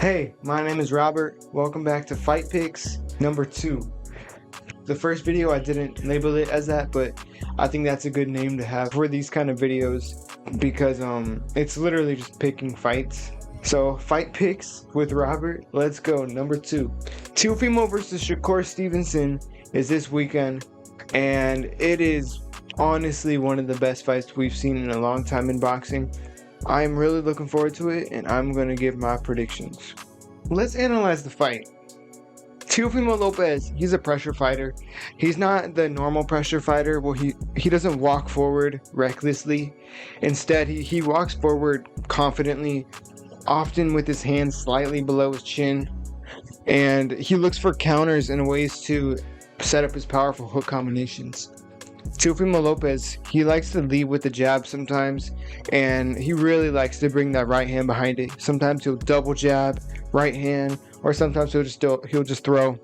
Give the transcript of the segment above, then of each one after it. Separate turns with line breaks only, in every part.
Hey, my name is Robert. Welcome back to Fight Pics number 2. The first video I didn't label it as that, but I think that's a good name to have for these kind of videos because it's literally just picking fights. So Fight Pics with Robert, let's go. Number 2. Teofimo versus Shakur Stevenson is this weekend, and it is honestly one of the best fights we've seen in a long time in boxing. I'm really looking forward to it, and I'm going to give my predictions. Let's analyze the fight. Teofimo Lopez, he's a pressure fighter. He's not the normal pressure fighter where he doesn't walk forward recklessly. Instead, he walks forward confidently, often with his hands slightly below his chin. And he looks for counters and ways to set up his powerful hook combinations. Teofimo Lopez, he likes to lead with the jab sometimes, and he really likes to bring that right hand behind it. Sometimes he'll double jab, right hand, or sometimes he'll just throw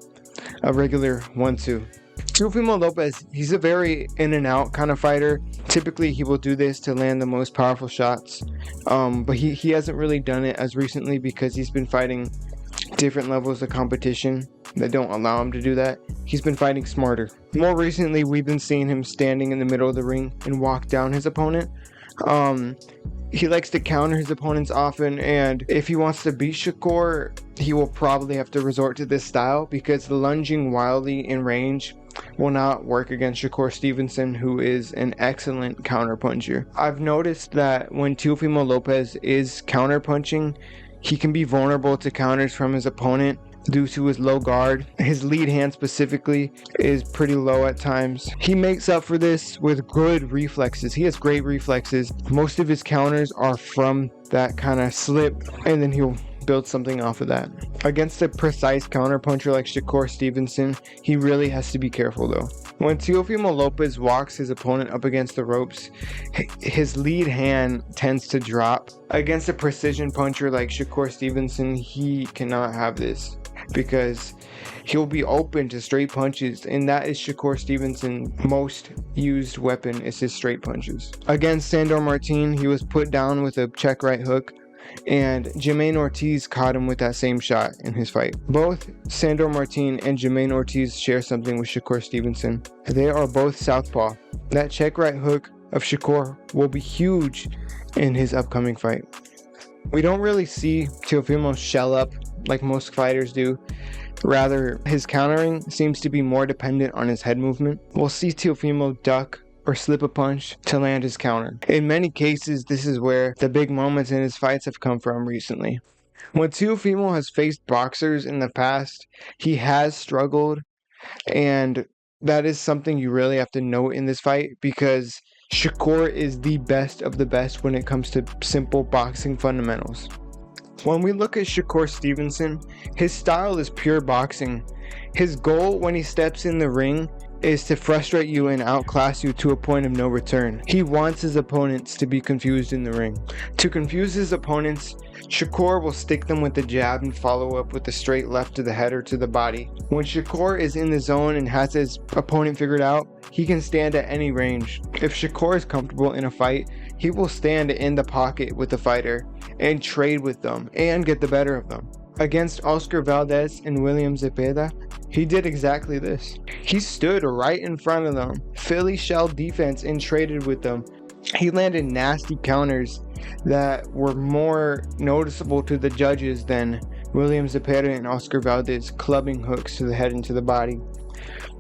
a regular 1-2. Teofimo Lopez, he's a very in and out kind of fighter. Typically he will do this to land the most powerful shots, but he hasn't really done it as recently because he's been fighting different levels of competition that don't allow him to do that. He's been fighting smarter. More recently, we've been seeing him standing in the middle of the ring and walk down his opponent. He likes to counter his opponents often, and if he wants to beat Shakur, he will probably have to resort to this style because the lunging wildly in range will not work against Shakur Stevenson, who is an excellent counterpuncher. I've noticed that when Teofimo Lopez is counterpunching, he can be vulnerable to counters from his opponent due to his low guard. His lead hand specifically is pretty low at times. He makes up for this with good reflexes. He has great reflexes. Most of his counters are from that kind of slip, and then he'll build something off of that. Against a precise counterpuncher like Shakur Stevenson, he really has to be careful though. When Teofimo Lopez walks his opponent up against the ropes, his lead hand tends to drop. Against a precision puncher like Shakur Stevenson, he cannot have this because he'll be open to straight punches, and that is Shakur Stevenson's most used weapon, is his straight punches. Against Sandor Martin, he was put down with a check right hook, and Jermaine Ortiz caught him with that same shot in his fight. Both Sandor Martin and Jermaine Ortiz share something with Shakur Stevenson. They are both southpaw. That check right hook of Shakur will be huge in his upcoming fight. We don't really see Teofimo shell up like most fighters do. Rather, his countering seems to be more dependent on his head movement. We'll see Teofimo duck or slip a punch to land his counter. In many cases, this is where the big moments in his fights have come from recently. When Teofimo has faced boxers in the past, he has struggled, and that is something you really have to note in this fight because Shakur is the best of the best when it comes to simple boxing fundamentals. When we look at Shakur Stevenson, his style is pure boxing. His goal when he steps in the ring is to frustrate you and outclass you to a point of no return. He wants his opponents to be confused in the ring. To confuse his opponents, Shakur will stick them with the jab and follow up with a straight left to the head or to the body. When Shakur is in the zone and has his opponent figured out, he can stand at any range. If Shakur is comfortable in a fight, he will stand in the pocket with the fighter and trade with them and get the better of them. Against Oscar Valdez and William Zepeda, he did exactly this. He stood right in front of them, Philly shell defense, and traded with them. He landed nasty counters that were more noticeable to the judges than William Zepeda and Oscar Valdez clubbing hooks to the head and to the body.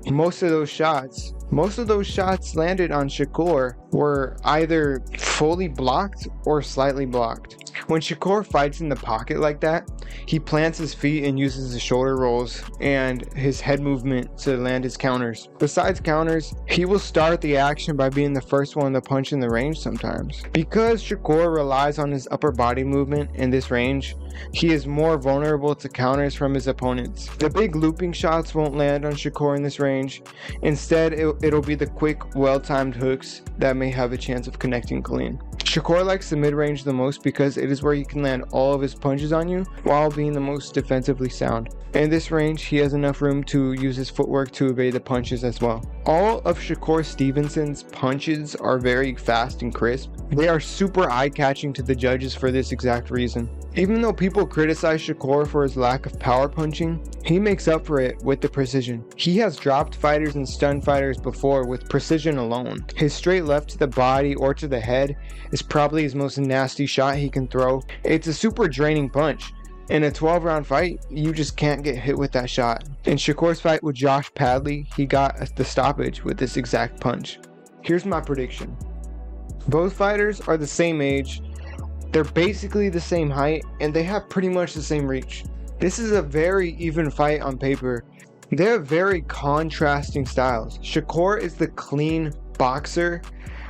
Most of those shots landed on Shakur were either fully blocked or slightly blocked. When Shakur fights in the pocket like that, he plants his feet and uses his shoulder rolls and his head movement to land his counters. Besides counters, he will start the action by being the first one to punch in the range sometimes. Because Shakur relies on his upper body movement in this range, he is more vulnerable to counters from his opponents. The big looping shots won't land on Shakur in this range. Instead, it'll be the quick, well-timed hooks that may have a chance of connecting clean. Shakur likes the mid-range the most because it is where he can land all of his punches on you while while being the most defensively sound. In this range, he has enough room to use his footwork to evade the punches as well. All of Shakur Stevenson's punches are very fast and crisp. They are super eye-catching to the judges for this exact reason. Even though people criticize Shakur for his lack of power punching, he makes up for it with the precision. He has dropped fighters and stunned fighters before with precision alone. His straight left to the body or to the head is probably his most nasty shot he can throw. It's a super draining punch. In a 12-round fight, you just can't get hit with that shot. In Shakur's fight with Josh Padley, he got the stoppage with this exact punch. Here's my prediction. Both fighters are the same age, they're basically the same height, and they have pretty much the same reach. This is a very even fight on paper. They have very contrasting styles. Shakur is the clean boxer,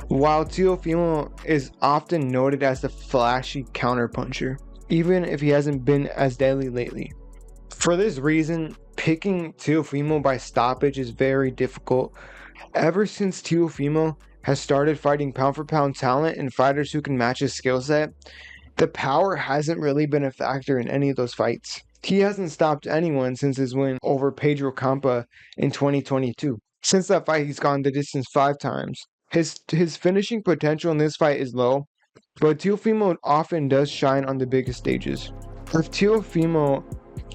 while Teofimo is often noted as the flashy counterpuncher, even if he hasn't been as deadly lately. For this reason, picking Teofimo by stoppage is very difficult. Ever since Teofimo has started fighting pound for pound talent and fighters who can match his skill set, the power hasn't really been a factor in any of those fights. He hasn't stopped anyone since his win over Pedro Campa in 2022. Since that fight, he's gone the distance 5 times. His finishing potential in this fight is low, but Teofimo often does shine on the biggest stages. If Teofimo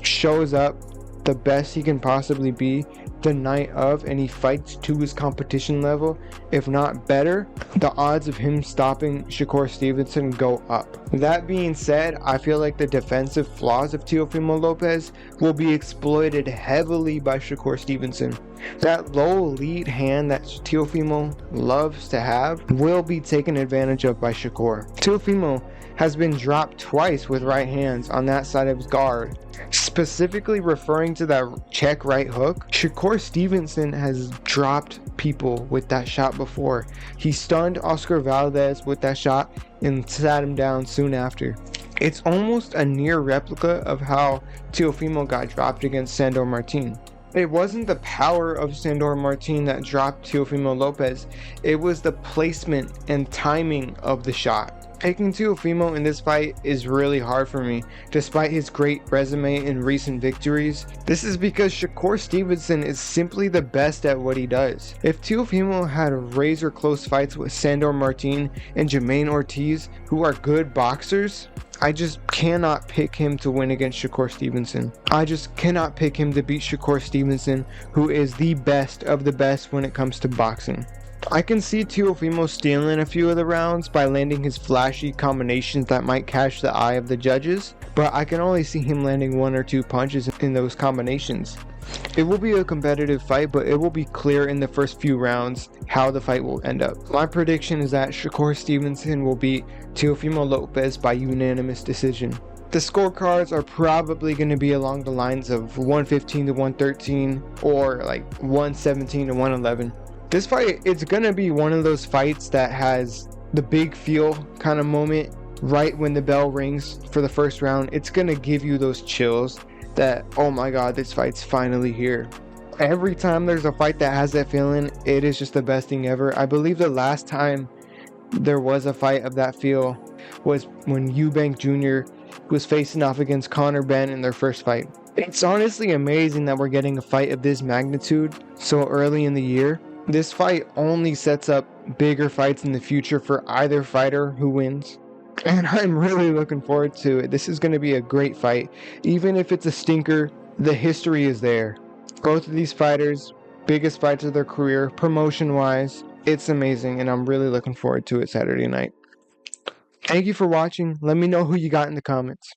shows up the best he can possibly be the night of and he fights to his competition level, if not better, the odds of him stopping Shakur Stevenson go up. That being said, I feel like the defensive flaws of Teofimo Lopez will be exploited heavily by Shakur Stevenson. That low lead hand that Teofimo loves to have will be taken advantage of by Shakur. Teofimo has been dropped twice with right hands on that side of his guard. Specifically referring to that check right hook, Shakur Stevenson has dropped people with that shot before. He stunned Oscar Valdez with that shot and sat him down soon after. It's almost a near replica of how Teofimo got dropped against Sandor Martin. It wasn't the power of Sandor Martin that dropped Teofimo Lopez, it was the placement and timing of the shot. Picking Teofimo in this fight is really hard for me, despite his great resume and recent victories. This is because Shakur Stevenson is simply the best at what he does. If Teofimo had razor close fights with Sandor Martin and Jermaine Ortiz, who are good boxers, I just cannot pick him to win against Shakur Stevenson. I just cannot pick him to beat Shakur Stevenson, who is the best of the best when it comes to boxing. I can see Teofimo stealing a few of the rounds by landing his flashy combinations that might catch the eye of the judges, but I can only see him landing 1 or 2 punches in those combinations. It will be a competitive fight, but it will be clear in the first few rounds how the fight will end up. My prediction is that Shakur Stevenson will beat Teofimo Lopez by unanimous decision. The scorecards are probably going to be along the lines of 115 to 113 or like 117 to 111. This fight, it's going to be one of those fights that has the big feel kind of moment right when the bell rings for the first round. It's going to give you those chills that, oh my god, this fight's finally here. Every time there's a fight that has that feeling, it is just the best thing ever. I believe the last time there was a fight of that feel was when Eubank Jr. was facing off against Conor Benn in their first fight. It's honestly amazing that we're getting a fight of this magnitude so early in the year. This fight only sets up bigger fights in the future for either fighter who wins. And I'm really looking forward to it. This is going to be a great fight. Even if it's a stinker, the history is there. Both of these fighters, biggest fights of their career, promotion-wise, it's amazing. And I'm really looking forward to it Saturday night. Thank you for watching. Let me know who you got in the comments.